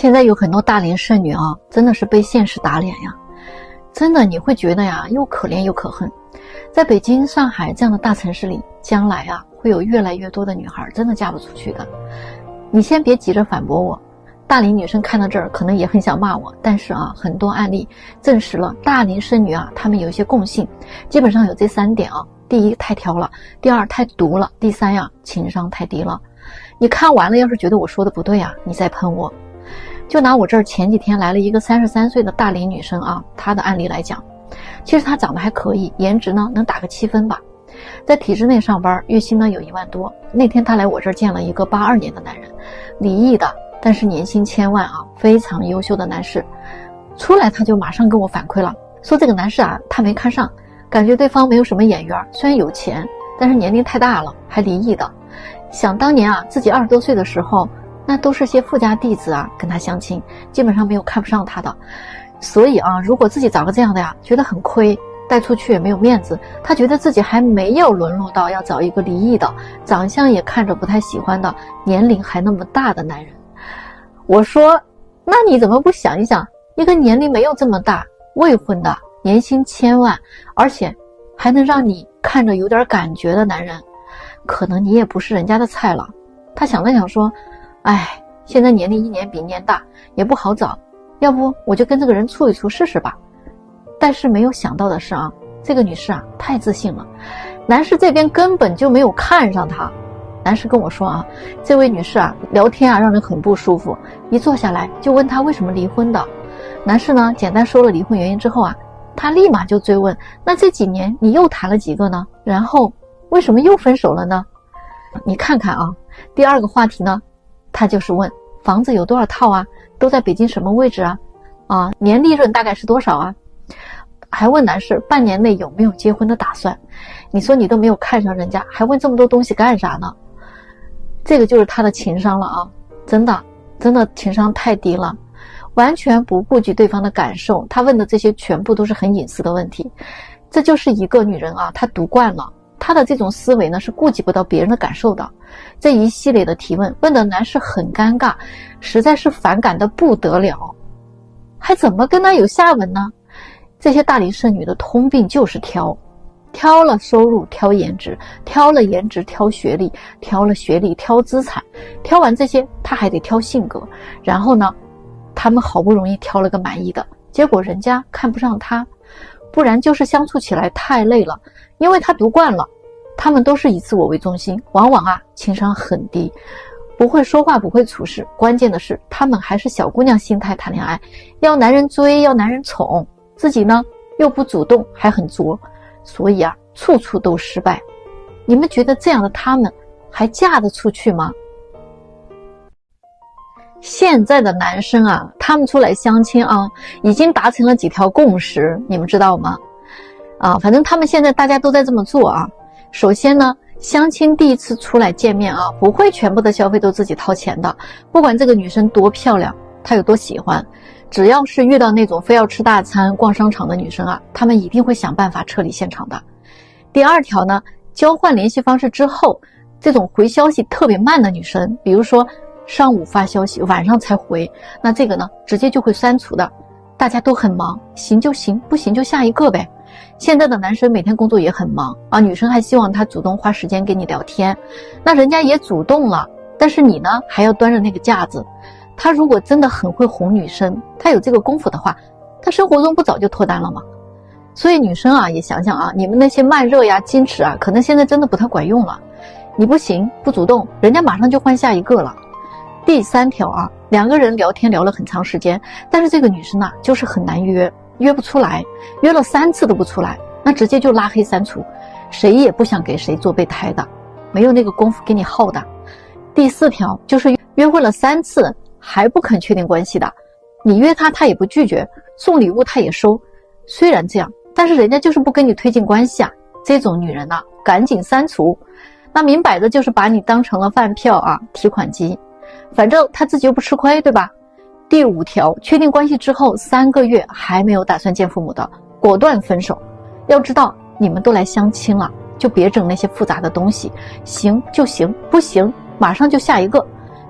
现在有很多大龄剩女啊，真的是被现实打脸呀！真的你会觉得呀，又可怜又可恨。在北京、上海这样的大城市里，将来啊，会有越来越多的女孩真的嫁不出去的。你先别急着反驳我，大龄女生看到这儿可能也很想骂我，但是啊，很多案例证实了大龄剩女啊，她们有一些共性，基本上有这3点啊：第一，太挑了；第二，太毒了；第三呀，情商太低了。你看完了，要是觉得我说的不对啊，你再喷我。就拿我这儿前几天来了一个33岁的大龄女生啊，她的案例来讲，其实她长得还可以，颜值呢能打个7分吧，在体制内上班，月薪呢有1万多。那天她来我这儿见了一个82年的男人，离异的，但是年薪1000万啊，非常优秀的男士。出来他就马上跟我反馈了，说这个男士啊，他没看上，感觉对方没有什么眼缘，虽然有钱，但是年龄太大了，还离异的。想当年啊，自己20多岁的时候，那都是些富家弟子啊，跟他相亲，基本上没有看不上他的。所以啊，如果自己找个这样的呀，觉得很亏，带出去也没有面子，他觉得自己还没有沦落到要找一个离异的，长相也看着不太喜欢的，年龄还那么大的男人。我说，那你怎么不想一想，一个年龄没有这么大，未婚的，年薪1000万，而且还能让你看着有点感觉的男人，可能你也不是人家的菜了。他想了想说，哎，现在年龄一年比一年大，也不好找，要不我就跟这个人处一处试试吧。但是没有想到的是啊，这个女士啊太自信了，男士这边根本就没有看上她。男士跟我说啊，这位女士啊聊天啊让人很不舒服，一坐下来就问她为什么离婚的。男士呢简单说了离婚原因之后啊，他立马就追问，那这几年你又谈了几个呢？然后为什么又分手了呢？你看看啊，第二个话题呢，他就是问房子有多少套啊，都在北京什么位置啊，年利润大概是多少啊，还问男士半年内有没有结婚的打算。你说你都没有看上人家，还问这么多东西干啥呢？这个就是他的情商了啊，真的情商太低了，完全不顾及对方的感受。他问的这些全部都是很隐私的问题，这就是一个女人啊，她读惯了，她的这种思维呢是顾及不到别人的感受的。这一系列的提问问的男士很尴尬，实在是反感的不得了，还怎么跟他有下文呢？这些大龄剩女的通病就是挑了收入挑颜值，挑了颜值挑学历，挑了学历挑资产，挑完这些他还得挑性格，然后呢他们好不容易挑了个满意的，结果人家看不上他，不然就是相处起来太累了，因为他读惯了，他们都是以自我为中心，往往啊情商很低，不会说话不会处事，关键的是他们还是小姑娘心态谈恋爱，要男人追要男人宠，自己呢又不主动还很作，所以啊处处都失败。你们觉得这样的他们还嫁得出去吗？现在的男生啊，他们出来相亲啊，已经达成了几条共识，你们知道吗？反正他们现在大家都在这么做啊。首先呢，相亲第一次出来见面啊，不会全部的消费都自己掏钱的，不管这个女生多漂亮，她有多喜欢，只要是遇到那种非要吃大餐逛商场的女生啊，他们一定会想办法撤离现场的。第二条呢，交换联系方式之后，这种回消息特别慢的女生，比如说上午发消息晚上才回，那这个呢直接就会删除的。大家都很忙，行就行，不行就下一个呗。现在的男生每天工作也很忙啊，女生还希望他主动花时间跟你聊天，那人家也主动了，但是你呢还要端着那个架子。他如果真的很会哄女生，他有这个功夫的话，他生活中不早就脱单了吗？所以女生啊也想想啊，你们那些慢热呀矜持啊，可能现在真的不太管用了。你不行不主动，人家马上就换下一个了。第三条啊，两个人聊天聊了很长时间，但是这个女生啊就是很难约不出来，约了3次都不出来，那直接就拉黑删除，谁也不想给谁做备胎的，没有那个功夫给你耗的。第4条就是约会了3次还不肯确定关系的，你约他他也不拒绝，送礼物他也收，虽然这样，但是人家就是不跟你推进关系啊，这种女人啊赶紧删除，那明摆着就是把你当成了饭票啊，提款机，反正他自己又不吃亏，对吧？第5条，确定关系之后3个月还没有打算见父母的，果断分手。要知道你们都来相亲了，就别整那些复杂的东西，行就行，不行马上就下一个。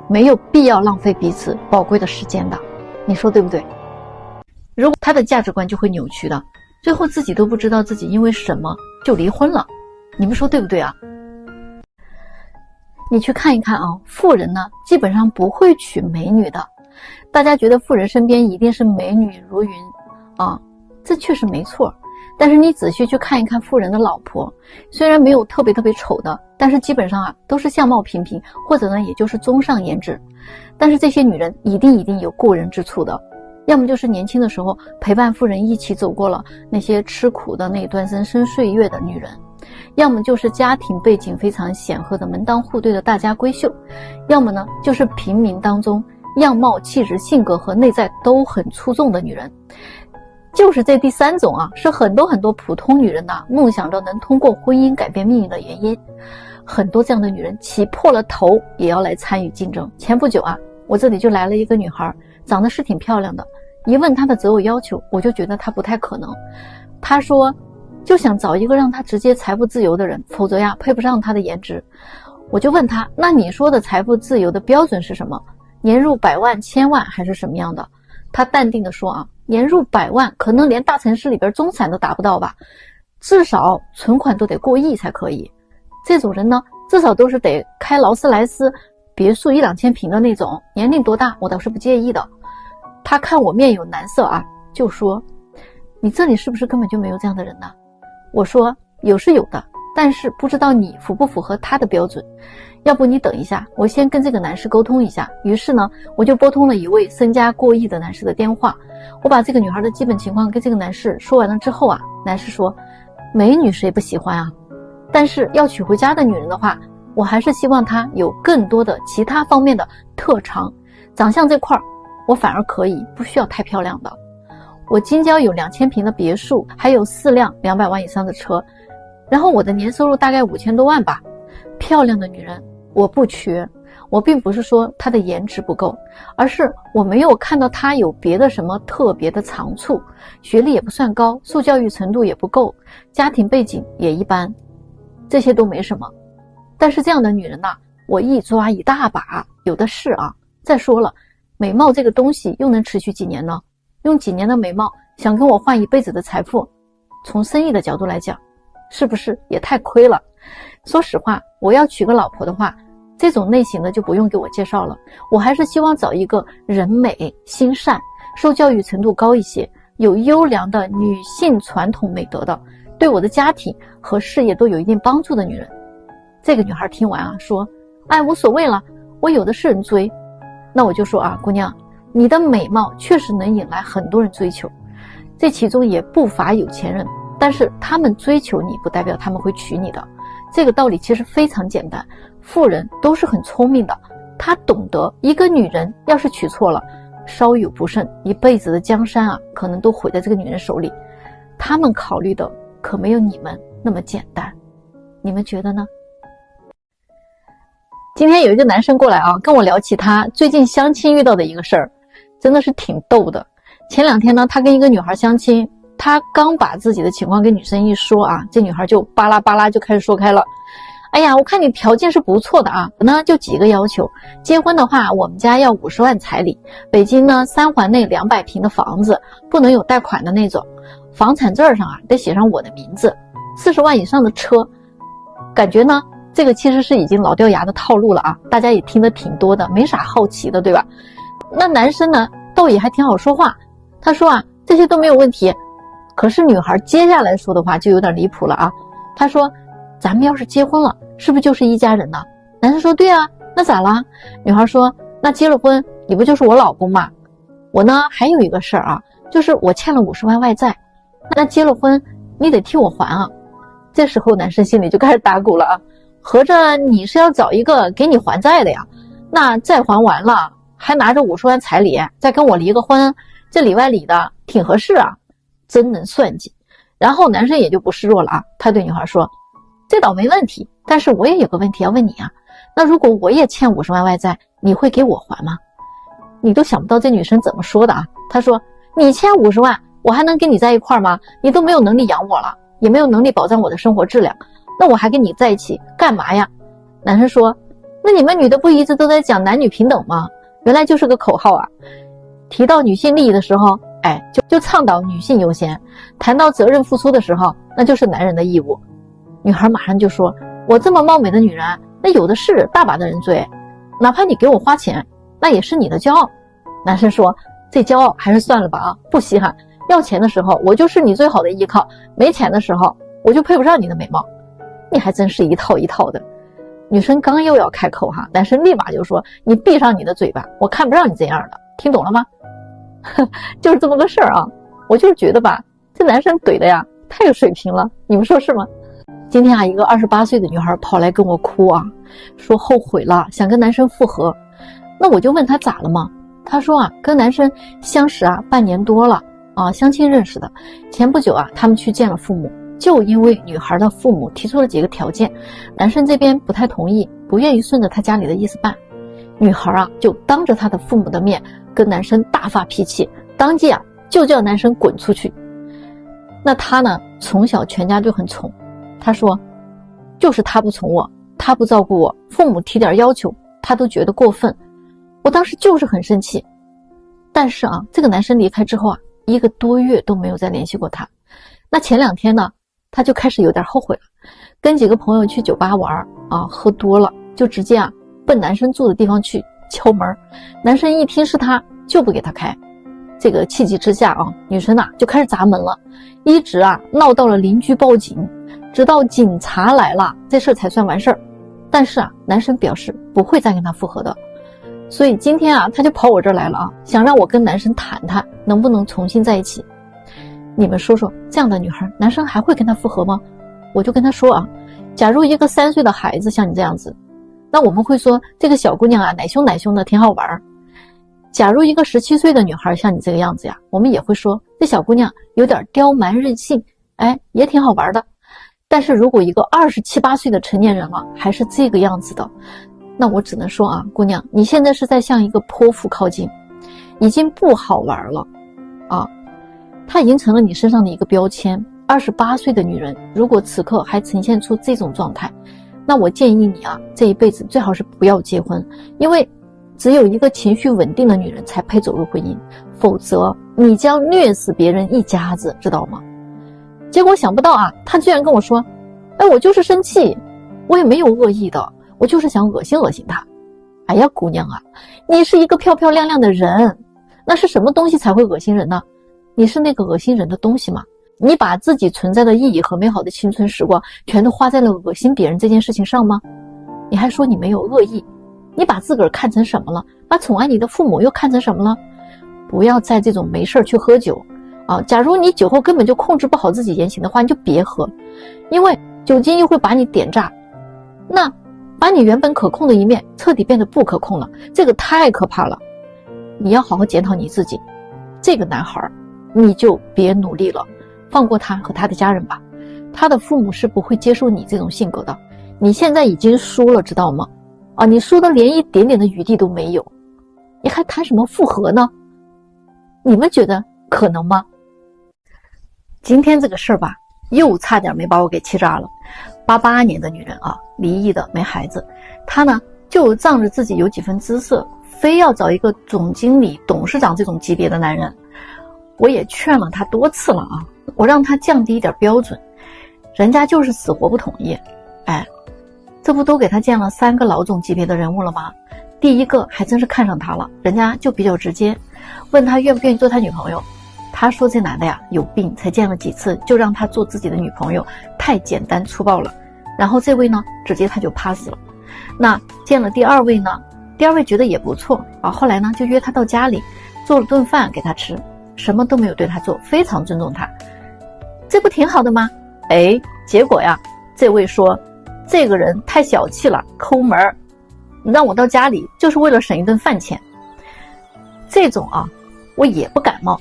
没有必要浪费彼此宝贵的时间的，你说对不对？如果他的价值观就会扭曲的，最后自己都不知道自己因为什么就离婚了，你们说对不对啊？你去看一看啊，富人呢基本上不会娶美女的，大家觉得富人身边一定是美女如云啊，这确实没错。但是你仔细去看一看富人的老婆，虽然没有特别丑的，但是基本上啊都是相貌平平，或者呢也就是中上颜值。但是这些女人一定有过人之处的，要么就是年轻的时候陪伴富人一起走过了那些吃苦的那段人生岁月的女人，要么就是家庭背景非常显赫的门当户对的大家闺秀，要么呢就是平民当中样貌、气质、性格和内在都很出众的女人。就是这第三种啊，是很多普通女人呐梦想着能通过婚姻改变命运的原因。很多这样的女人起破了头也要来参与竞争。前不久啊，我这里就来了一个女孩，长得是挺漂亮的，一问她的择偶要求，我就觉得她不太可能。她说就想找一个让她直接财富自由的人，否则呀配不上她的颜值。我就问她，那你说的财富自由的标准是什么？年入100万、1000万还是什么样的？她淡定地说啊，年入100万可能连大城市里边中产都达不到吧，至少存款都得过亿才可以。这种人呢，至少都是得开劳斯莱斯别墅1、2千平的那种，年龄多大我倒是不介意的。他看我面有难色啊，就说你这里是不是根本就没有这样的人呢？我说有是有的，但是不知道你符不符合他的标准，要不你等一下，我先跟这个男士沟通一下。于是呢，我就拨通了一位身家过亿的男士的电话，我把这个女孩的基本情况跟这个男士说完了之后啊，男士说美女谁不喜欢啊，但是要娶回家的女人的话，我还是希望她有更多的其他方面的特长，长相这块我反而可以，不需要太漂亮的。我京郊有2000平的别墅，还有4辆200万以上的车，然后我的年收入大概5000多万吧。漂亮的女人我不缺，我并不是说她的颜值不够，而是我没有看到她有别的什么特别的长处，学历也不算高，受教育程度也不够，家庭背景也一般，这些都没什么。但是这样的女人呐，我一抓一大把，有的是啊。再说了，美貌这个东西又能持续几年呢？用几年的美貌想跟我换一辈子的财富，从生意的角度来讲，是不是也太亏了？说实话，我要娶个老婆的话，这种类型的就不用给我介绍了，我还是希望找一个人美心善，受教育程度高一些，有优良的女性传统美德的，对我的家庭和事业都有一定帮助的女人。这个女孩听完啊，说哎，无所谓了，我有的是人追。那我就说啊，姑娘，你的美貌确实能引来很多人追求，这其中也不乏有钱人，但是他们追求你不代表他们会娶你的。这个道理其实非常简单，富人都是很聪明的，他懂得一个女人要是娶错了，稍有不慎，一辈子的江山啊，可能都毁在这个女人手里。他们考虑的可没有你们那么简单，你们觉得呢？今天有一个男生过来啊，跟我聊起他最近相亲遇到的一个事儿，真的是挺逗的。前2天呢，他跟一个女孩相亲，他刚把自己的情况跟女生一说啊，这女孩就巴拉巴拉就开始说开了。哎呀，我看你条件是不错的啊，我呢就几个要求。结婚的话，我们家要50万彩礼，北京呢3环内200平的房子，不能有贷款的那种，房产证上啊得写上我的名字，40万以上的车。感觉呢这个其实是已经老掉牙的套路了啊，大家也听得挺多的，没啥好奇的，对吧？那男生呢倒也还挺好说话，他说啊这些都没有问题。可是女孩接下来说的话就有点离谱了啊，他说咱们要是结婚了，是不是就是一家人呢？男生说对啊，那咋啦？女孩说那结了婚你不就是我老公吗？我呢还有一个事儿啊，就是我欠了50万外债，那结了婚你得替我还啊。这时候男生心里就开始打鼓了啊，合着你是要找一个给你还债的呀？那债还完了还拿着50万彩礼再跟我离个婚，这里外里的挺合适啊，真能算计。然后男生也就不示弱了啊，他对女孩说这倒没问题，但是我也有个问题要问你啊，那如果我也欠50万外债，你会给我还吗？你都想不到这女生怎么说的啊，她说你欠50万我还能跟你在一块吗？你都没有能力养我了，也没有能力保障我的生活质量，那我还跟你在一起干嘛呀？男生说那你们女的不一直都在讲男女平等吗？原来就是个口号啊。提到女性利益的时候，就倡导女性优先，谈到责任付出的时候，那就是男人的义务。女孩马上就说，我这么貌美的女人，那有的是大把的人追，哪怕你给我花钱，那也是你的骄傲。男生说，这骄傲还是算了吧啊，不稀罕。要钱的时候我就是你最好的依靠，没钱的时候我就配不上你的美貌。你还真是一套一套的。女生刚又要开口哈，男生立马就说，你闭上你的嘴巴，我看不上你这样的，听懂了吗？就是这么个事儿啊。我就是觉得吧，这男生怼的呀太有水平了，你们说是吗？今天啊，一个28岁的女孩跑来跟我哭啊，说后悔了，想跟男生复合。那我就问她咋了嘛？她说啊，跟男生相识啊半年多了啊，相亲认识的。前不久啊，他们去见了父母，就因为女孩的父母提出了几个条件，男生这边不太同意，不愿意顺着他家里的意思办。女孩啊，就当着他的父母的面跟男生大发脾气，当即啊就叫男生滚出去。那他呢，从小全家就很宠，他说就是他不宠我，他不照顾我，父母提点要求他都觉得过分。我当时就是很生气。但是啊，这个男生离开之后啊，1个多月都没有再联系过他。那前2天呢，他就开始有点后悔了，跟几个朋友去酒吧玩啊，喝多了就直接啊奔男生住的地方去敲门。男生一听是他就不给他开。这个气急之下啊，女生啊就开始砸门了，一直啊闹到了邻居报警，直到警察来了，这事才算完事儿。但是啊，男生表示不会再跟他复合的。所以今天啊，他就跑我这儿来了啊，想让我跟男生谈谈能不能重新在一起。你们说说，这样的女孩男生还会跟她复合吗？我就跟他说啊，假如一个3岁的孩子像你这样子，那我们会说这个小姑娘啊奶凶奶凶的挺好玩。假如一个17岁的女孩像你这个样子呀，我们也会说这小姑娘有点刁蛮任性，也挺好玩的。但是如果一个27、28岁的成年人了还是这个样子的，那我只能说啊，姑娘，你现在是在向一个泼妇靠近，已经不好玩了啊。它已经成了你身上的一个标签。28岁的女人如果此刻还呈现出这种状态，那我建议你啊，这一辈子最好是不要结婚，因为只有一个情绪稳定的女人才配走入婚姻，否则你将虐死别人一家子，知道吗？结果想不到啊，他居然跟我说，我就是生气，我也没有恶意的，我就是想恶心恶心他。哎呀，姑娘啊，你是一个漂漂亮亮的人，那是什么东西才会恶心人呢？你是那个恶心人的东西吗？你把自己存在的意义和美好的青春时光全都花在了恶心别人这件事情上吗？你还说你没有恶意，你把自个儿看成什么了？把宠爱你的父母又看成什么了？不要在这种没事去喝酒啊！假如你酒后根本就控制不好自己言行的话，你就别喝，因为酒精又会把你点炸，那把你原本可控的一面彻底变得不可控了，这个太可怕了。你要好好检讨你自己。这个男孩你就别努力了，放过他和他的家人吧。他的父母是不会接受你这种性格的。你现在已经输了，知道吗？你输的连一点点的余地都没有，你还谈什么复合呢？你们觉得可能吗？今天这个事儿吧，又差点没把我给气炸了。88年的女人啊，离异的，没孩子，她呢就仗着自己有几分姿色，非要找一个总经理、董事长这种级别的男人。我也劝了她多次了啊，我让她降低一点标准，人家就是死活不同意。这不都给她见了3个老总级别的人物了吗？第一个还真是看上她了，人家就比较直接，问她愿不愿意做她女朋友。她说这男的呀有病，才见了几次就让她做自己的女朋友，太简单粗暴了。然后这位呢，直接他就 pass 了。那见了第2位呢，第2位觉得也不错啊，后来呢就约她到家里做了顿饭给她吃，什么都没有对她做，非常尊重她，这不挺好的吗？结果呀，这位说这个人太小气了，抠门，让我到家里就是为了省一顿饭钱。这种啊我也不感冒，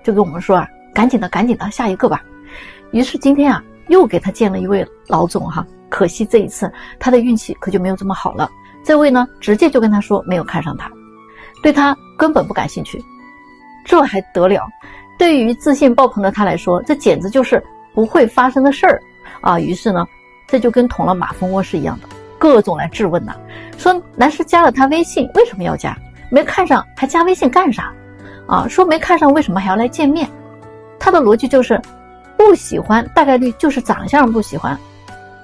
就跟我们说啊，赶紧的下一个吧。于是今天啊又给他见了一位老总哈，可惜这一次他的运气可就没有这么好了。这位呢直接就跟他说没有看上他，对他根本不感兴趣。这还得了，对于自信爆棚的他来说，这简直就是不会发生的事儿啊。于是呢这就跟捅了马蜂窝是一样的。各种来质问呐，说男士加了他微信为什么要加？没看上还加微信干啥？说没看上为什么还要来见面？他的逻辑就是不喜欢，大概率就是长相不喜欢，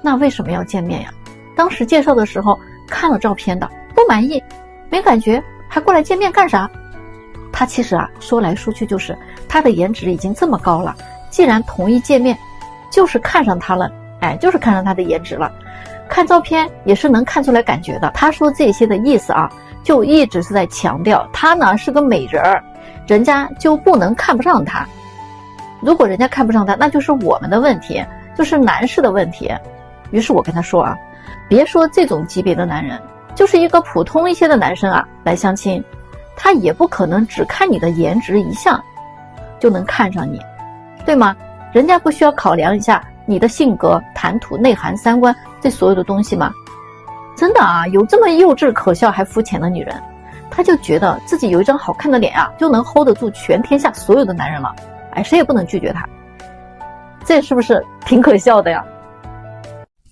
那为什么要见面呀？当时介绍的时候看了照片的，不满意，没感觉，还过来见面干啥？他其实说来说去就是他的颜值已经这么高了，既然同意见面，就是看上他了，就是看上他的颜值了。看照片也是能看出来感觉的。他说这些的意思就一直是在强调他呢是个美人儿，人家就不能看不上他。如果人家看不上他，那就是我们的问题，就是男士的问题。于是我跟他说别说这种级别的男人，就是一个普通一些的男生来相亲，他也不可能只看你的颜值一项就能看上你，对吗？人家不需要考量一下你的性格、谈吐、内涵、三观这所有的东西吗？真的有这么幼稚、可笑还肤浅的女人，她就觉得自己有一张好看的脸就能 hold 得住全天下所有的男人了，谁也不能拒绝她，这是不是挺可笑的呀？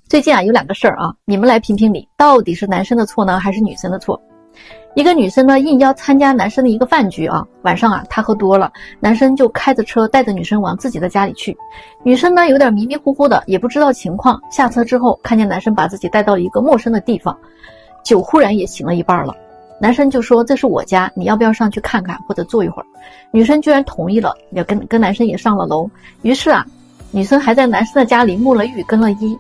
最近有2个事儿你们来评评理，到底是男生的错呢，还是女生的错？一个女生呢应邀参加男生的一个饭局晚上她喝多了，男生就开着车带着女生往自己的家里去。女生呢有点迷迷糊糊的，也不知道情况，下车之后看见男生把自己带到了一个陌生的地方，酒忽然也醒了一半了。男生就说这是我家，你要不要上去看看或者坐一会儿？女生居然同意了，也跟男生也上了楼。于是女生还在男生的家里沐了浴更了衣。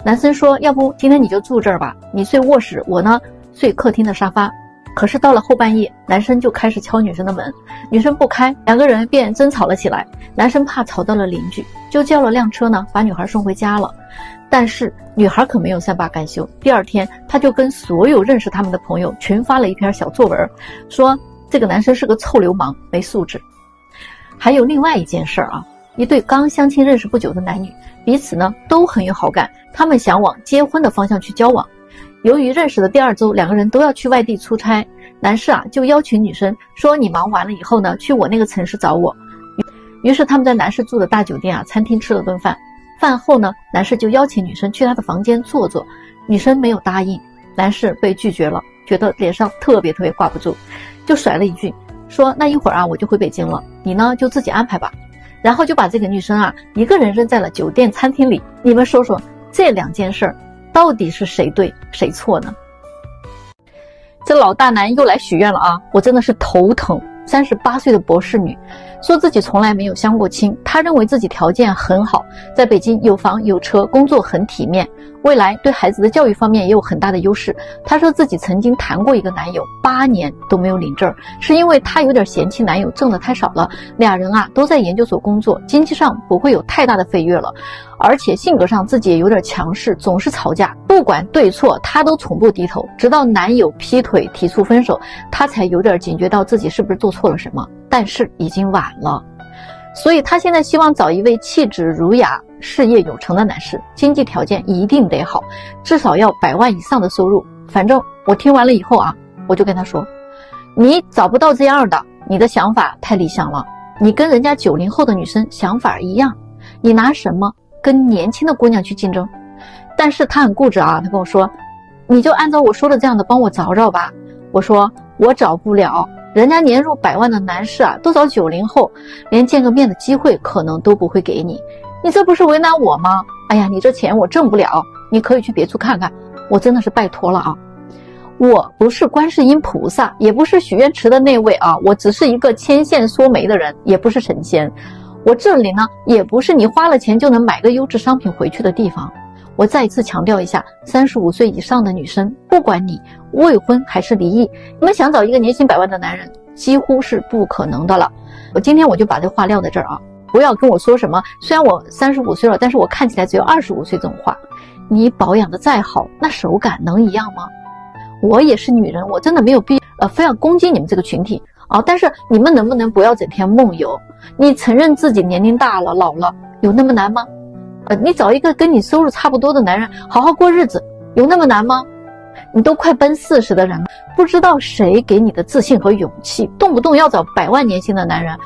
男生说要不今天你就住这儿吧，你睡卧室，我呢睡客厅的沙发。可是到了后半夜，男生就开始敲女生的门，女生不开，2个人便争吵了起来。男生怕吵到了邻居，就叫了辆车呢把女孩送回家了。但是女孩可没有善罢甘休，第2天他就跟所有认识他们的朋友群发了一篇小作文，说这个男生是个臭流氓，没素质。还有另外一件事一对刚相亲认识不久的男女，彼此呢都很有好感，他们想往结婚的方向去交往。由于认识的第2周2个人都要去外地出差，男士就邀请女生说你忙完了以后呢去我那个城市找我。于是他们在男士住的大酒店餐厅吃了顿饭，饭后呢男士就邀请女生去他的房间坐坐，女生没有答应，男士被拒绝了，觉得脸上特别挂不住，就甩了一句说那一会儿我就回北京了，你呢就自己安排吧。然后就把这个女生一个人扔在了酒店餐厅里。你们说说这2件事到底是谁对谁错呢？这老大难又来许愿了我真的是头疼。38岁的博士女说自己从来没有相过亲，她认为自己条件很好，在北京有房有车，工作很体面，未来对孩子的教育方面也有很大的优势。她说自己曾经谈过一个男友，8年都没有领证，是因为她有点嫌弃男友挣得太少了，2人都在研究所工作，经济上不会有太大的飞跃了，而且性格上自己也有点强势，总是吵架，不管对错她都从不低头，直到男友劈腿提出分手，她才有点警觉到自己是不是做错了什么，但是已经晚了。所以她现在希望找一位气质儒雅、事业有成的男士，经济条件一定得好，至少要100万以上的收入。反正我听完了以后我就跟她说，你找不到这样的，你的想法太理想了，你跟人家90后的女生想法一样，你拿什么跟年轻的姑娘去竞争？但是她很固执她跟我说，你就按照我说的这样的帮我找找吧。我说我找不了，人家年入100万的男士都找90后，连见个面的机会可能都不会给你，你这不是为难我吗？哎呀，你这钱我挣不了，你可以去别处看看，我真的是拜托了我不是观世音菩萨，也不是许愿池的那位我只是一个牵线说媒的人，也不是神仙。我这里呢也不是你花了钱就能买个优质商品回去的地方。我再一次强调一下，35岁以上的女生，不管你未婚还是离异，你们想找一个年薪100万的男人几乎是不可能的了。今天我就把这话撂在这儿不要跟我说什么虽然我35岁了，但是我看起来只有25岁这种话。你保养的再好，那手感能一样吗？我也是女人，我真的没有必非要攻击你们这个群体但是你们能不能不要整天梦游？你承认自己年龄大了老了，有那么难吗？你找一个跟你收入差不多的男人好好过日子，有那么难吗？你都快奔40的人了，不知道谁给你的自信和勇气，动不动要找100万年薪的男人。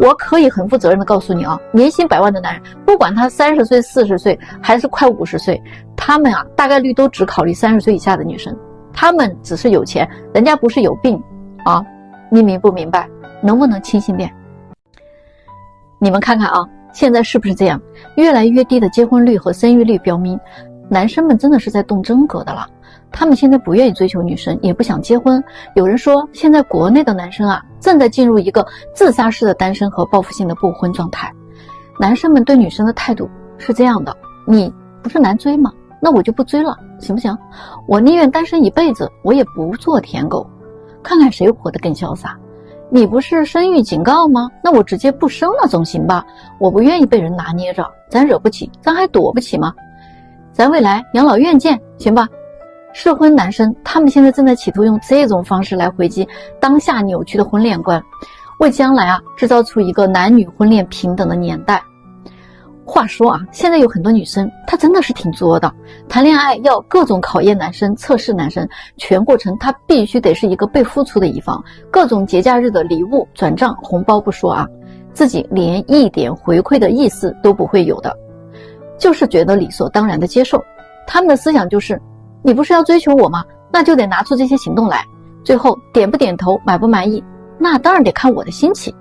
我可以很负责任的告诉你啊，年薪100万的男人，不管他30岁、40岁还是快50岁，他们啊大概率都只考虑30岁以下的女生，他们只是有钱，人家不是有病啊，你明不明白？能不能清醒点？你们看看啊，现在是不是这样？越来越低的结婚率和生育率表明，男生们真的是在动真格的了。他们现在不愿意追求女生，也不想结婚。有人说，现在国内的男生啊，正在进入一个自杀式的单身和报复性的不婚状态。男生们对女生的态度是这样的：你不是难追吗？那我就不追了，行不行？我宁愿单身一辈子，我也不做舔狗，看看谁活得更潇洒。你不是生育警告吗？那我直接不生了总行吧？我不愿意被人拿捏着，咱惹不起，咱还躲不起吗？咱未来养老院见，行吧？适婚男生他们现在正在企图用这种方式来回击当下扭曲的婚恋观，为将来啊制造出一个男女婚恋平等的年代。话说啊，现在有很多女生她真的是挺作的，谈恋爱要各种考验男生，测试男生，全过程她必须得是一个被付出的一方，各种节假日的礼物转账红包不说啊，自己连一点回馈的意思都不会有的，就是觉得理所当然的接受。他们的思想就是你不是要追求我吗？那就得拿出这些行动来，最后点不点头满不满意，那当然得看我的心情。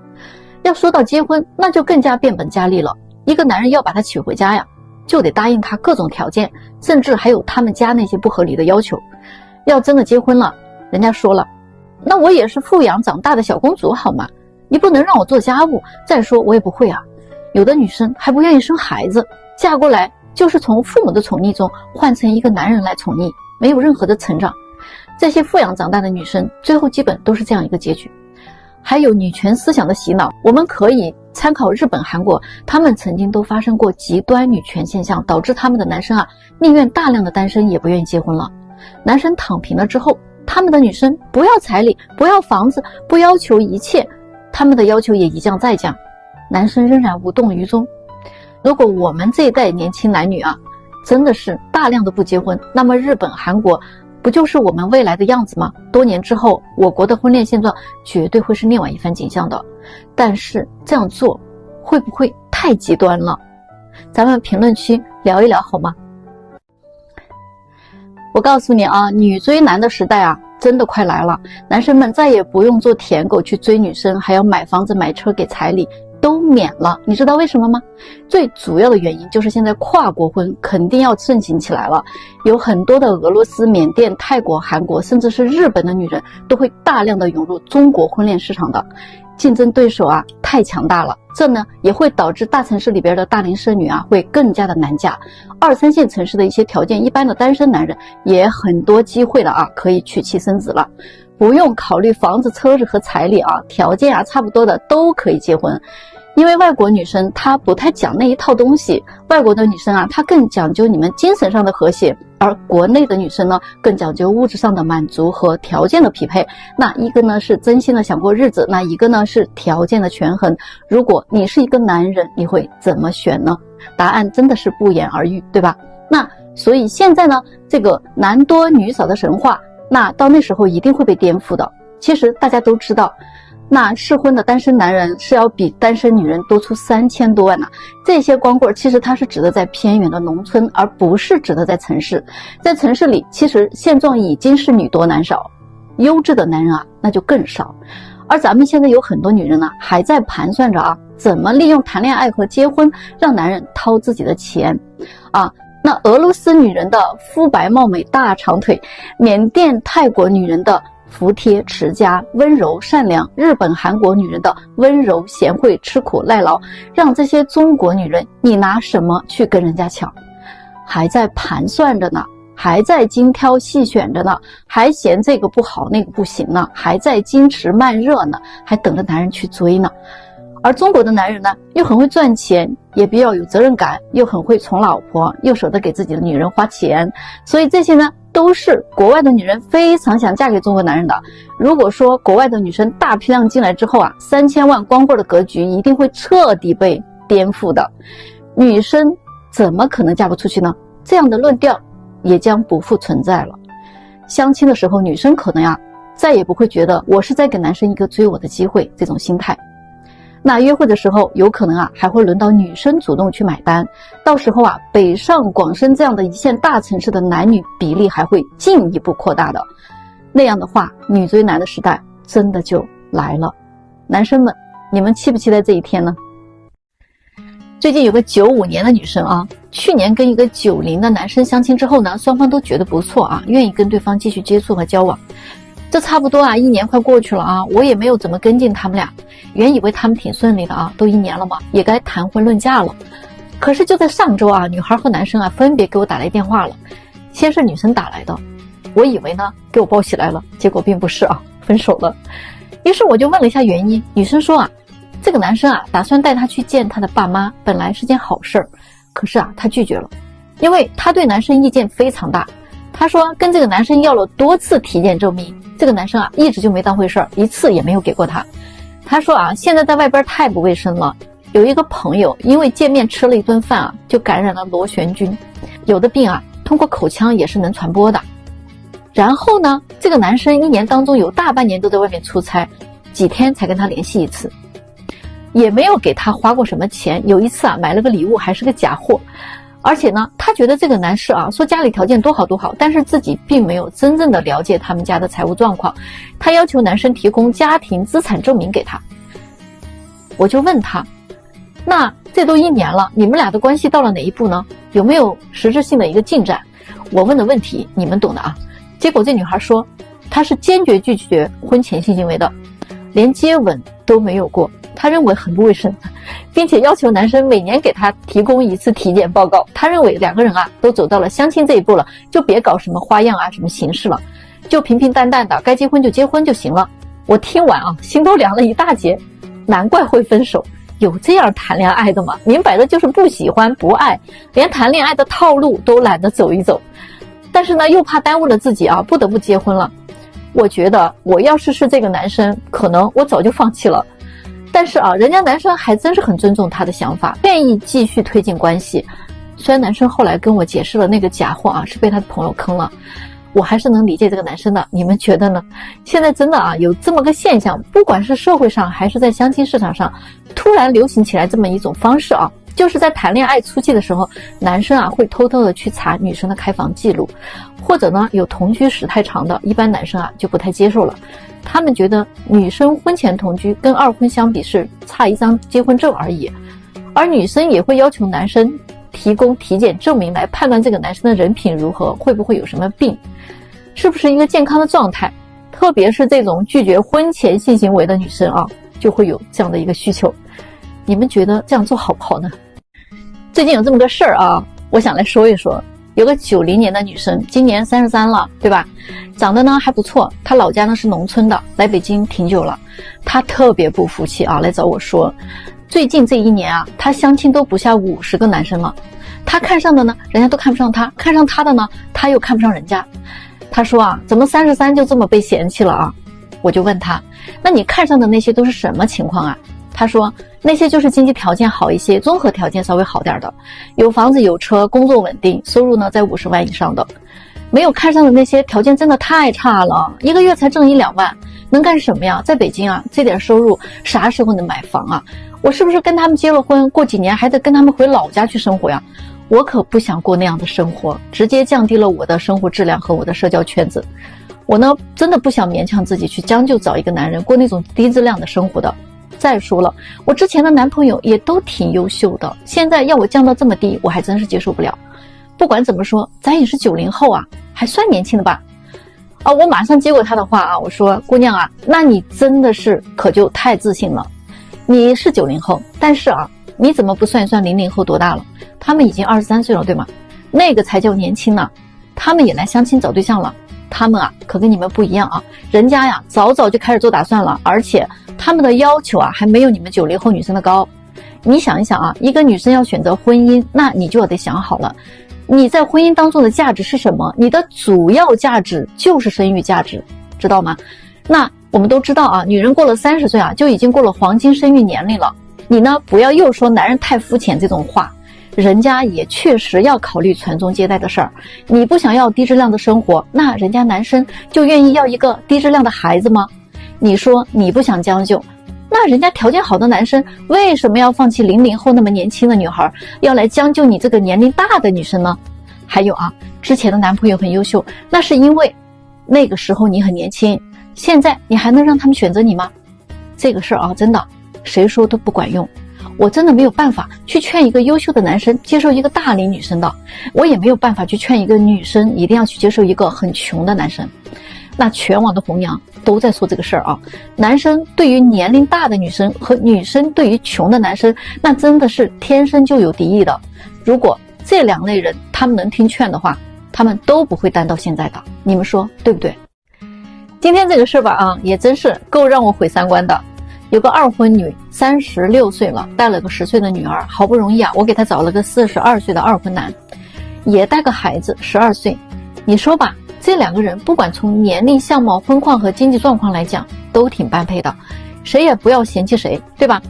要说到结婚，那就更加变本加厉了，一个男人要把她娶回家呀，就得答应她各种条件，甚至还有他们家那些不合理的要求。要真的结婚了，人家说了，那我也是富养长大的小公主好吗？你不能让我做家务，再说我也不会啊。有的女生还不愿意生孩子，嫁过来就是从父母的宠溺中换成一个男人来宠溺，没有任何的成长。这些富养长大的女生最后基本都是这样一个结局。还有女权思想的洗脑，我们可以参考日本、韩国，他们曾经都发生过极端女权现象，导致他们的男生啊宁愿大量的单身也不愿意结婚了。男生躺平了之后，他们的女生不要彩礼，不要房子，不要求一切，他们的要求也一降再降，男生仍然无动于衷。如果我们这一代年轻男女啊真的是大量的不结婚，那么日本、韩国不就是我们未来的样子吗？多年之后，我国的婚恋现状绝对会是另外一番景象的。但是这样做会不会太极端了？咱们评论区聊一聊好吗？我告诉你啊，女追男的时代啊真的快来了，男生们再也不用做舔狗去追女生，还要买房子买车给彩礼，都免了。你知道为什么吗？最主要的原因就是现在跨国婚肯定要盛行起来了，有很多的俄罗斯、缅甸、泰国、韩国甚至是日本的女人都会大量的涌入中国婚恋市场的，竞争对手啊太强大了。这呢也会导致大城市里边的大龄剩女啊会更加的难嫁，2、3线城市的一些条件一般的单身男人也很多机会了啊，可以娶妻生子了，不用考虑房子、车子和彩礼啊，条件啊差不多的都可以结婚。因为外国女生她不太讲那一套东西，外国的女生啊她更讲究你们精神上的和谐，而国内的女生呢更讲究物质上的满足和条件的匹配。那一个呢是真心的想过日子，那一个呢是条件的权衡。如果你是一个男人，你会怎么选呢？答案真的是不言而喻，对吧？那所以现在呢这个男多女少的神话，那到那时候一定会被颠覆的。其实大家都知道，那适婚的单身男人是要比单身女人多出3000多万呢。这些光棍其实它是指的在偏远的农村，而不是指的在城市。在城市里，其实现状已经是女多男少，优质的男人啊那就更少。而咱们现在有很多女人呢还在盘算着啊怎么利用谈恋爱和结婚让男人掏自己的钱啊。那俄罗斯女人的肤白貌美大长腿，缅甸泰国女人的服帖持家温柔善良，日本韩国女人的温柔贤惠吃苦耐劳，让这些中国女人你拿什么去跟人家抢？还在盘算着呢，还在精挑细选着呢，还嫌这个不好那个不行呢，还在矜持慢热呢，还等着男人去追呢。而中国的男人呢又很会赚钱，也比较有责任感，又很会宠老婆，又舍得给自己的女人花钱，所以这些呢都是国外的女人非常想嫁给中国男人的。如果说国外的女生大批量进来之后啊，3000万光棍的格局一定会彻底被颠覆的。女生怎么可能嫁不出去呢？这样的论调也将不复存在了。相亲的时候，女生可能再也不会觉得我是在给男生一个追我的机会这种心态。那约会的时候有可能啊还会轮到女生主动去买单，到时候啊北上广深这样的一线大城市的男女比例还会进一步扩大的。那样的话，女追男的时代真的就来了。男生们，你们期不期待这一天呢？最近有个95年的女生啊，去年跟一个90的男生相亲之后呢，双方都觉得不错啊，愿意跟对方继续接触和交往。这差不多啊1年快过去了啊，我也没有怎么跟进他们俩，原以为他们挺顺利的啊，都1年了嘛，也该谈婚论嫁了。可是就在上周啊，女孩和男生啊分别给我打来电话了，先是女生打来的，我以为呢给我报喜来了，结果并不是啊，分手了。于是我就问了一下原因，女生说啊，这个男生啊打算带她去见他的爸妈，本来是件好事儿，可是啊她拒绝了，因为她对男生意见非常大。她说跟这个男生要了多次体检证明，这个男生啊一直就没当回事儿，一次也没有给过她。她说啊，现在在外边太不卫生了，有一个朋友因为见面吃了一顿饭啊，就感染了螺旋菌，有的病啊通过口腔也是能传播的。然后呢，这个男生1年当中有大半年都在外面出差，几天才跟他联系一次，也没有给他花过什么钱。有一次啊，买了个礼物还是个假货。而且呢，他觉得这个男士啊，说家里条件多好多好，但是自己并没有真正的了解他们家的财务状况。他要求男生提供家庭资产证明给他。我就问他，那这都1年了，你们俩的关系到了哪一步呢？有没有实质性的一个进展？我问的问题你们懂的啊。结果这女孩说，她是坚决拒绝婚前性行为的，连接吻都没有过，她认为很不卫生，并且要求男生每年给她提供一次体检报告。她认为2个人啊都走到了相亲这一步了，就别搞什么花样啊什么形式了，就平平淡淡的该结婚就结婚就行了。我听完啊心都凉了一大截，难怪会分手，有这样谈恋爱的吗？明摆着就是不喜欢不爱，连谈恋爱的套路都懒得走一走。但是呢又怕耽误了自己啊，不得不结婚了。我觉得我要是这个男生，可能我早就放弃了。但是啊，人家男生还真是很尊重他的想法，愿意继续推进关系。虽然男生后来跟我解释了那个假货啊是被他的朋友坑了，我还是能理解这个男生的。你们觉得呢？现在真的啊有这么个现象，不管是社会上还是在相亲市场上，突然流行起来这么一种方式啊，就是在谈恋爱初期的时候，男生啊会偷偷的去查女生的开房记录，或者呢有同居时太长的，一般男生啊就不太接受了。他们觉得女生婚前同居跟2婚相比是差一张结婚证而已，而女生也会要求男生提供体检证明来判断这个男生的人品如何，会不会有什么病，是不是一个健康的状态。特别是这种拒绝婚前性行为的女生啊，就会有这样的一个需求。你们觉得这样做好不好呢？最近有这么个事儿啊，我想来说一说。有个90年的女生，今年33了，对吧？长得呢还不错，她老家呢是农村的，来北京挺久了。她特别不服气啊，来找我说，最近这1年啊，她相亲都不下50个男生了。她看上的呢，人家都看不上她；看上她的呢，她又看不上人家。她说啊，怎么33就这么被嫌弃了啊？我就问她，那你看上的那些都是什么情况啊？她说那些就是经济条件好一些，综合条件稍微好点的，有房子有车，工作稳定，收入呢在50万以上的。没有看上的那些条件真的太差了，一个月才挣1-2万，能干什么呀？在北京啊，这点收入啥时候能买房啊？我是不是跟他们结了婚，过几年还得跟他们回老家去生活呀？我可不想过那样的生活，直接降低了我的生活质量和我的社交圈子。我呢，真的不想勉强自己去将就找一个男人过那种低质量的生活的。再说了，我之前的男朋友也都挺优秀的，现在要我降到这么低，我还真是接受不了。不管怎么说，咱也是90后啊，还算年轻的吧？啊，我马上接过他的话啊，我说姑娘啊，那你真的是可就太自信了。你是90后，但是啊，你怎么不算一算00后多大了？他们已经23岁了，对吗？那个才叫年轻呢。他们也来相亲找对象了，他们啊可跟你们不一样啊，人家呀早早就开始做打算了，而且他们的要求啊还没有你们90后女生的高。你想一想啊，一个女生要选择婚姻，那你就得想好了，你在婚姻当中的价值是什么？你的主要价值就是生育价值，知道吗？那我们都知道啊，女人过了30岁啊就已经过了黄金生育年龄了。你呢不要又说男人太肤浅这种话，人家也确实要考虑传宗接代的事儿。你不想要低质量的生活，那人家男生就愿意要一个低质量的孩子吗？你说你不想将就，那人家条件好的男生为什么要放弃00后那么年轻的女孩，要来将就你这个年龄大的女生呢？还有啊，之前的男朋友很优秀，那是因为那个时候你很年轻，现在你还能让他们选择你吗？这个事儿啊，真的谁说都不管用。我真的没有办法去劝一个优秀的男生接受一个大龄女生的，我也没有办法去劝一个女生一定要去接受一个很穷的男生。那全网的红娘都在说这个事儿啊，男生对于年龄大的女生和女生对于穷的男生，那真的是天生就有敌意的。如果这两类人他们能听劝的话，他们都不会单到现在的，你们说对不对？今天这个事儿吧啊，也真是够让我毁三观的。有个二婚女36岁了，带了个10岁的女儿，好不容易啊，我给她找了个42岁的二婚男，也带个孩子12岁。你说吧，这两个人不管从年龄、相貌、婚况和经济状况来讲，都挺般配的，谁也不要嫌弃谁，对吧？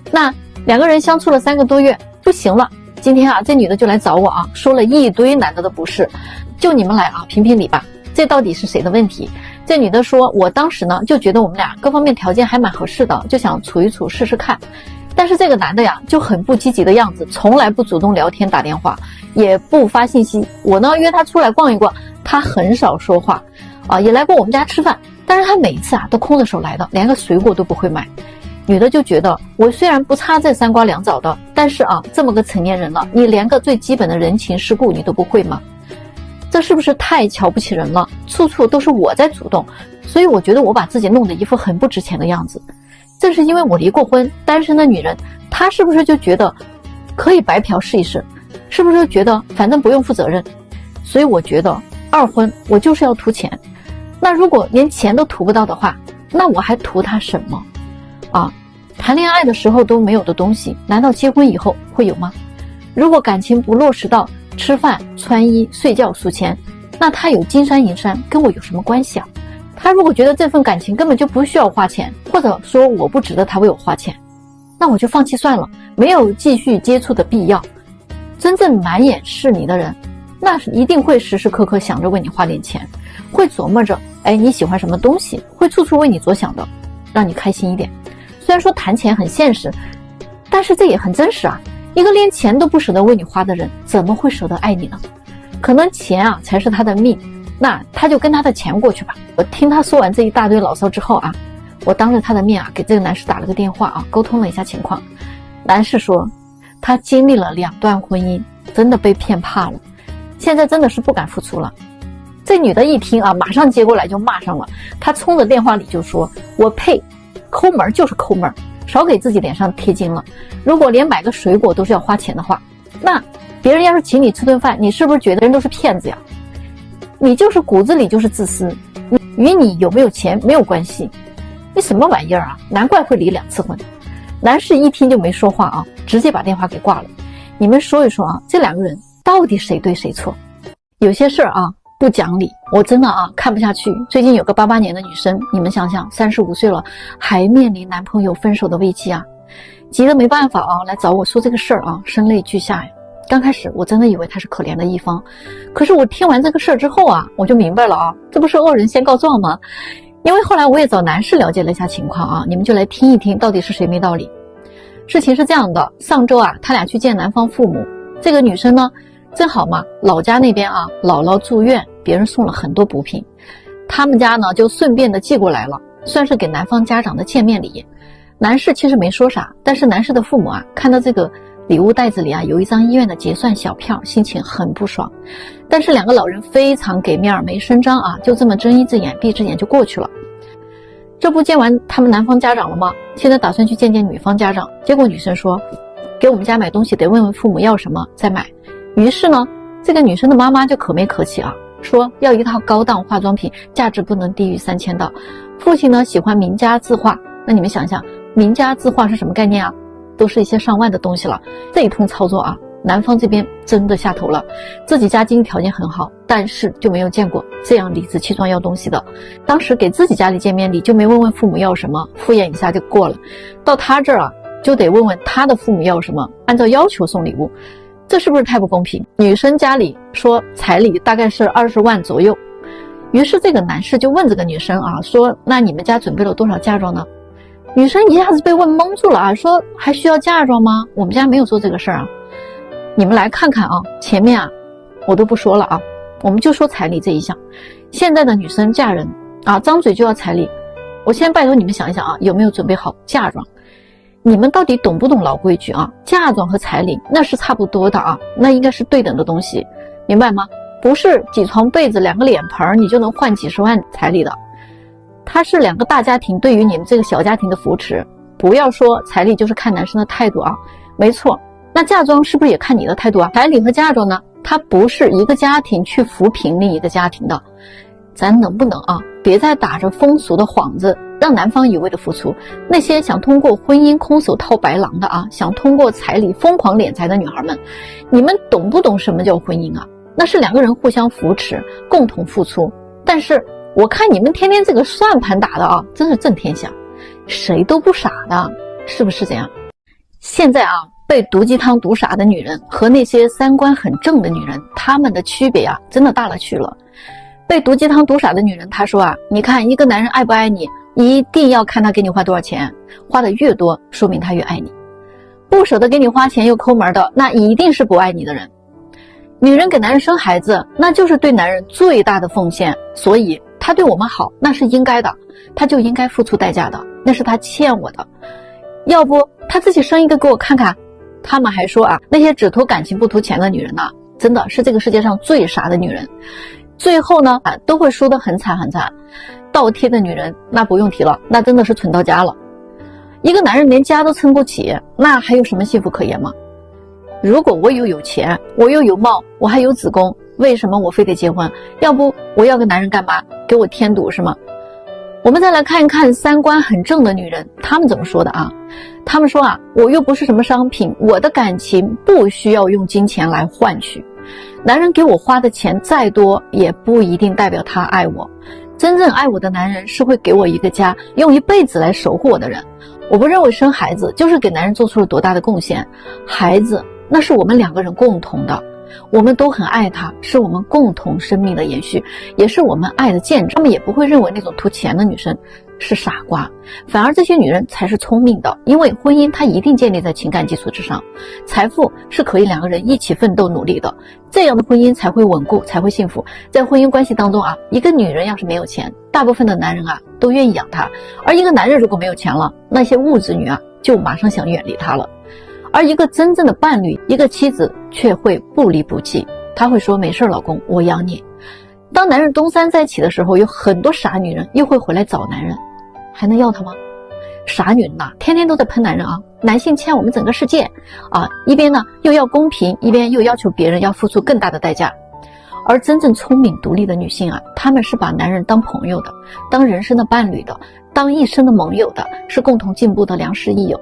那两个人相处了3个多月，不行了，今天啊，这女的就来找我啊，说了一堆男的的不是，就你们来啊，评评理吧，这到底是谁的问题？这女的说，我当时呢就觉得我们俩各方面条件还蛮合适的，就想处一处试试看。但是这个男的呀就很不积极的样子，从来不主动聊天打电话，也不发信息。我呢约他出来逛一逛，他很少说话啊，也来过我们家吃饭，但是他每次啊都空着手来的，连个水果都不会买。女的就觉得我虽然不差这3瓜2枣的，但是啊这么个成年人了，你连个最基本的人情世故你都不会吗？这是不是太瞧不起人了？处处都是我在主动，所以我觉得我把自己弄得一副很不值钱的样子。正是因为我离过婚，单身的女人，她是不是就觉得可以白嫖试一试？是不是就觉得反正不用负责任？所以我觉得二婚我就是要图钱。那如果连钱都图不到的话，那我还图他什么啊？谈恋爱的时候都没有的东西，难道结婚以后会有吗？如果感情不落实到吃饭、穿衣、睡觉、数钱，那他有金山银山跟我有什么关系啊？他如果觉得这份感情根本就不需要花钱，或者说我不值得他为我花钱，那我就放弃算了，没有继续接触的必要。真正满眼是你的人，那一定会时时刻刻想着为你花点钱，会琢磨着你喜欢什么东西，会处处为你着想的，让你开心一点。虽然说谈钱很现实，但是这也很真实啊。一个连钱都不舍得为你花的人，怎么会舍得爱你呢？可能钱啊才是他的命，那他就跟他的钱过去吧。我听他说完这一大堆牢骚之后啊，我当着他的面啊给这个男士打了个电话啊，沟通了一下情况。男士说他经历了2段婚姻，真的被骗怕了，现在真的是不敢付出了。这女的一听啊，马上接过来就骂上了，她冲着电话里就说，我呸，抠门就是抠门，少给自己脸上贴金了。如果连买个水果都是要花钱的话，那别人要是请你吃顿饭，你是不是觉得人都是骗子呀？你就是骨子里就是自私，与你有没有钱没有关系。你什么玩意儿啊？难怪会离2次婚。男士一听就没说话啊，直接把电话给挂了。你们说一说啊，这2个人到底谁对谁错？有些事儿啊不讲理，我真的啊看不下去。最近有个88年的女生，你们想想，35岁了还面临男朋友分手的危机啊，急得没办法啊，来找我说这个事儿啊，声泪俱下呀。刚开始我真的以为她是可怜的一方，可是我听完这个事儿之后啊，我就明白了啊，这不是恶人先告状吗？因为后来我也找男士了解了一下情况啊，你们就来听一听到底是谁没道理。事情是这样的，上周啊他俩去见男方父母，这个女生呢正好嘛，老家那边啊姥姥住院，别人送了很多补品，他们家呢就顺便的寄过来了，算是给男方家长的见面礼。男士其实没说啥，但是男士的父母啊看到这个礼物袋子里啊有一张医院的结算小票，心情很不爽。但是2个老人非常给面儿，没声张啊，就这么睁一只眼闭一只眼就过去了。这不见完他们男方家长了吗？现在打算去见见女方家长，结果女生说给我们家买东西得问问父母要什么再买。于是呢这个女生的妈妈就可没客气啊，说要一套高档化妆品，价值不能低于3000刀。父亲呢喜欢名家字画，那你们想想名家字画是什么概念啊？都是一些上万的东西了。这一通操作啊，男方这边真的下头了。自己家经济条件很好，但是就没有见过这样理直气壮要东西的。当时给自己家里见面礼就没问问父母要什么，敷衍一下就过了，到他这儿啊就得问问他的父母要什么，按照要求送礼物，这是不是太不公平？女生家里说彩礼大概是20万左右，于是这个男士就问这个女生啊，说那你们家准备了多少嫁妆呢？女生一下子被问懵住了啊，说还需要嫁妆吗？我们家没有做这个事儿啊。你们来看看啊，前面啊我都不说了啊，我们就说彩礼这一项。现在的女生嫁人啊，张嘴就要彩礼。我先拜托你们想一想啊，有没有准备好嫁妆？你们到底懂不懂老规矩啊？嫁妆和彩礼那是差不多的啊，那应该是对等的东西，明白吗？不是几床被子2个脸盆你就能换几10万彩礼的。它是2个大家庭对于你们这个小家庭的扶持。不要说彩礼就是看男生的态度啊，没错，那嫁妆是不是也看你的态度啊？彩礼和嫁妆呢，它不是一个家庭去扶贫另一个家庭的。咱能不能啊，别再打着风俗的幌子，让男方一味的付出。那些想通过婚姻空手套白狼的啊，想通过彩礼疯狂敛财的女孩们，你们懂不懂什么叫婚姻啊？那是2个人互相扶持，共同付出。但是我看你们天天这个算盘打的啊，真是震天下，谁都不傻的，是不是这样？现在啊，被毒鸡汤毒傻的女人和那些3观很正的女人，她们的区别啊，真的大了去了。被毒鸡汤毒傻的女人，她说啊，你看一个男人爱不爱你，一定要看他给你花多少钱，花的越多，说明他越爱你。不舍得给你花钱又抠门的，那一定是不爱你的人。女人给男人生孩子，那就是对男人最大的奉献，所以他对我们好，那是应该的，他就应该付出代价的，那是他欠我的。要不他自己生一个给我看看。他们还说啊，那些只图感情不图钱的女人呐，真的是这个世界上最傻的女人。最后呢，都会输得很惨很惨。倒贴的女人那不用提了，那真的是蠢到家了。一个男人连家都撑不起，那还有什么幸福可言吗？如果我有钱，我又有貌，我还有子宫，为什么我非得结婚？要不我要个男人干嘛？给我添堵是吗？我们再来看一看3观很正的女人，她们怎么说的啊？她们说啊，我又不是什么商品，我的感情不需要用金钱来换取。男人给我花的钱再多，也不一定代表他爱我。真正爱我的男人是会给我一个家，用一辈子来守护我的人。我不认为生孩子就是给男人做出了多大的贡献，孩子那是我们2个人共同的，我们都很爱他，是我们共同生命的延续，也是我们爱的见证。他们也不会认为那种图钱的女生是傻瓜，反而这些女人才是聪明的，因为婚姻它一定建立在情感基础之上，财富是可以2个人一起奋斗努力的，这样的婚姻才会稳固，才会幸福。在婚姻关系当中啊，一个女人要是没有钱，大部分的男人啊都愿意养她，而一个男人如果没有钱了，那些物质女啊就马上想远离他了。而一个真正的伴侣，一个妻子却会不离不弃，她会说没事老公，我养你。当男人东山再起的时候，有很多傻女人又会回来找男人，还能要他吗？傻女人呐，天天都在喷男人啊，男性欠我们整个世界啊，一边呢又要公平，一边又要求别人要付出更大的代价。而真正聪明独立的女性啊，她们是把男人当朋友的，当人生的伴侣的，当一生的盟友的，是共同进步的良师益友。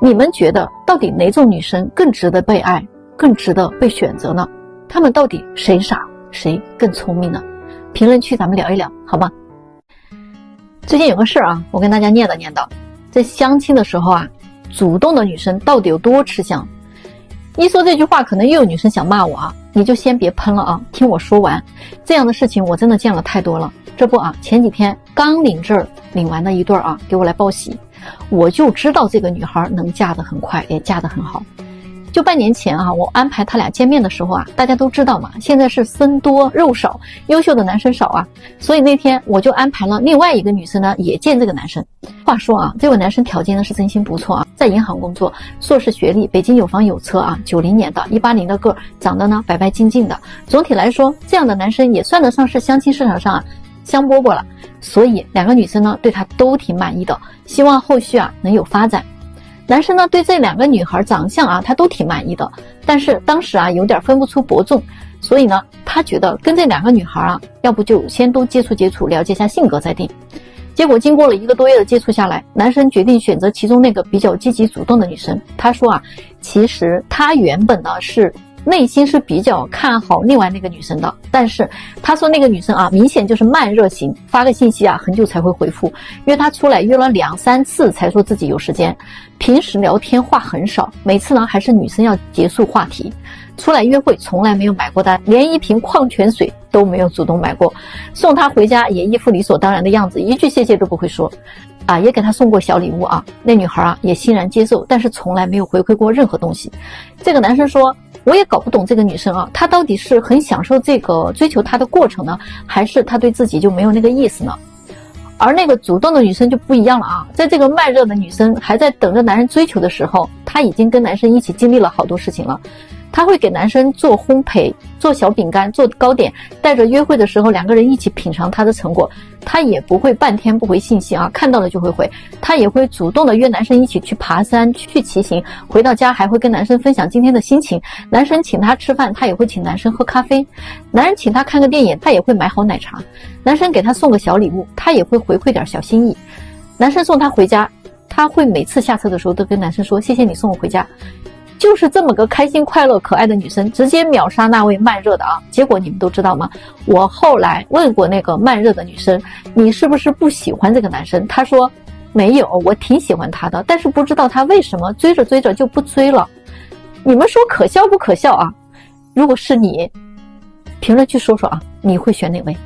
你们觉得到底哪种女生更值得被爱，更值得被选择呢？她们到底谁傻，谁更聪明呢？评论区咱们聊一聊好吗？最近有个事儿啊，我跟大家念叨念叨。在相亲的时候啊，主动的女生到底有多吃香？一说这句话可能又有女生想骂我啊，你就先别喷了啊，听我说完。这样的事情我真的见了太多了。这不啊，前几天刚领证领完的一对啊，给我来报喜，我就知道这个女孩能嫁得很快，也嫁得很好。就半年前啊，我安排他俩见面的时候啊，大家都知道嘛，现在是僧多肉少，优秀的男生少啊，所以那天我就安排了另外一个女生呢也见这个男生。话说啊，这位男生条件呢是真心不错啊，在银行工作，硕士学历，北京有房有车啊，90年的180的个，长得呢白白净净的。总体来说，这样的男生也算得上是相亲市场上啊香饽饽了，所以2个女生呢对他都挺满意的，希望后续啊能有发展。男生呢对这2个女孩长相啊他都挺满意的，但是当时啊有点分不出伯仲，所以呢他觉得跟这2个女孩啊要不就先都接触接触，了解一下性格再定。结果经过了1个多月的接触下来，男生决定选择其中那个比较积极主动的女生。他说啊，其实他原本呢是内心是比较看好另外那个女生的，但是他说那个女生啊明显就是慢热型，发个信息啊很久才会回复，约他出来约了2、3次才说自己有时间，平时聊天话很少，每次呢还是女生要结束话题，出来约会从来没有买过单，连一瓶矿泉水都没有主动买过，送他回家也一副理所当然的样子，一句谢谢都不会说。啊，也给他送过小礼物啊。那女孩啊也欣然接受，但是从来没有回馈过任何东西。这个男生说，我也搞不懂这个女生啊，她到底是很享受这个追求她的过程呢，还是她对自己就没有那个意思呢？而那个主动的女生就不一样了啊，在这个慢热的女生还在等着男人追求的时候，她已经跟男生一起经历了好多事情了。她会给男生做烘焙，做小饼干，做糕点，带着约会的时候两个人一起品尝她的成果。她也不会半天不回信息啊，看到了就会回。她也会主动的约男生一起去爬山，去骑行，回到家还会跟男生分享今天的心情。男生请她吃饭，她也会请男生喝咖啡。男人请她看个电影，她也会买好奶茶。男生给她送个小礼物，她也会回馈点小心意。男生送她回家，她会每次下车的时候都跟男生说，谢谢你送我回家。就是这么个开心快乐可爱的女生，直接秒杀那位慢热的啊！结果你们都知道吗？我后来问过那个慢热的女生，你是不是不喜欢这个男生？她说没有，我挺喜欢他的，但是不知道他为什么追着追着就不追了。你们说可笑不可笑啊？如果是你，评论区说说啊，你会选哪位？